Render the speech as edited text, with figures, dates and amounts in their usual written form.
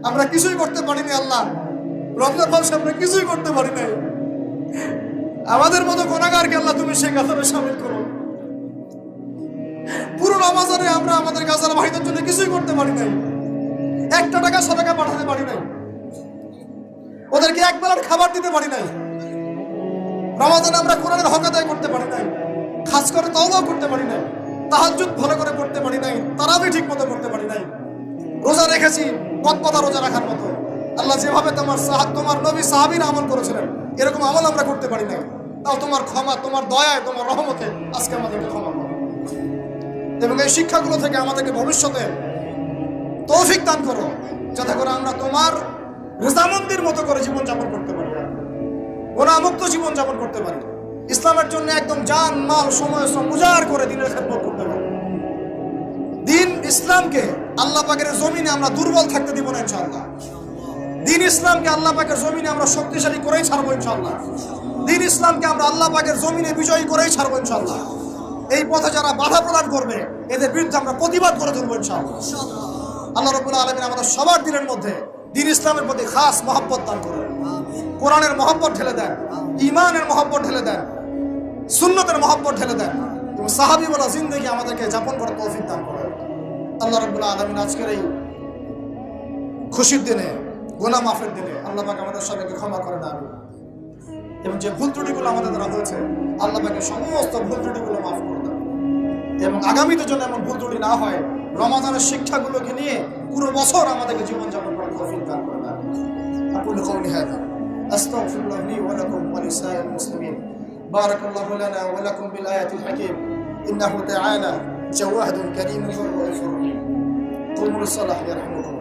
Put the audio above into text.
আমরা কিছুই করতে পারিনি আল্লাহ, রমজান মাসে আমরা কিছুই করতে পারি নাই। আমাদের মতো গুনাহগারকে আল্লাহ তুমি সেই কাতারে শামিল করো। পুরো রমজানে আমরা আমাদের গাজার ভাইদের জন্য কিছুই করতে পারি নাই, একটা টাকা সাদাকা পাঠাতে পারি নাই, ওদেরকে এক বেলার খাবার দিতে পারি নাই। রমজানে আমরা কোরআনের হক আদায় করতে পারি নাই, খাস করে তওবা করতে পারি নাই, তাহাজ্জুদ ভালো করে পড়তে পারি নাই, তারাবি ঠিক মতো করতে পারি নাই। রোজা রেখেছি কতটা রোজা রাখার মতো, আল্লাহ যেভাবে তোমার নবী সাহাবীরা আমল করেছিলেন এরকম আমল আমরা করতে পারি নাই। তাও তোমার ক্ষমা, তোমার দয়ায়, তোমার রহমতে আজকে আমাদেরকে ক্ষমা করো এবং এই শিক্ষাগুলো থেকে আমাদেরকে ভবিষ্যতে তৌফিক দান করো, যাতে করে আমরা তোমার রেজামন্দির মতো করে জীবনযাপন করতে পারি, গুনাহমুক্ত জীবনযাপন করতে পারি, ইসলামের জন্য একদম জান মাল সময় উজাড় করে দিনের খেদমত করতে পারি। দিন ইসলামকে আল্লাহ পাকের জমিনে আমরা দুর্বল থাকতে দিব না ইনশাআল্লাহ। দিন ইসলামকে আল্লাহ পাকের জমিনে আমরা শক্তিশালী করেই ছাড়বো ইনশাআল্লাহ। দিন ইসলামকে আমরা আল্লাহ পাকের জমিনে বিজয়ী করেই ছাড়বো ইনশাআল্লাহ। এই পথে যারা বাধা প্রদান করবে এদের বিরুদ্ধে আমরা প্রতিবাদ করে তুলবো ইনশাআল্লাহ। আল্লাহ রাব্বুল আলামিন আমাদের সবার দিনের মধ্যে দিন ইসলামের প্রতি খাস মহব্বত দান করুন, কোরআনের মহব্বত ঢেলে দেন, ঈমানের মহব্বত ঢেলে দেন, সুন্নতের মহব্বত ঢেলে দেন এবং সাহাবী বলা জিন্দেগি আমাদেরকে যাপন করার তৌফিক দান করেন। আল্লাহ রাব্বুল আলামিন আজকের এই খুশির দিনে, গুনাহ মাফের দিনে আল্লাহ পাক আমাদের সবাইকে ক্ষমা করে দেন এবং যে ভুল ত্রুটিগুলো আমাদের দ্বারা হয়েছে আল্লাহ পাকের সমস্ত ভুল ত্রুটিগুলো মাফ করে দেন এবং আগামীতে যেন এমন ভুল ত্রুটি না হয়, রমাদানের শিক্ষাগুলোকে নিয়ে পুরো বছর আমাদেরকে জীবনযাপন করার তৌফিক দান করে দেন। أقول قولي هذا أستغفر الله لي ولكم ولسائر المسلمين. بارك الله لنا ولكم بالآيات الحكيم إنه تعالى جواد كريم ذو الرحيم. قوموا للصلاة يرحمكم.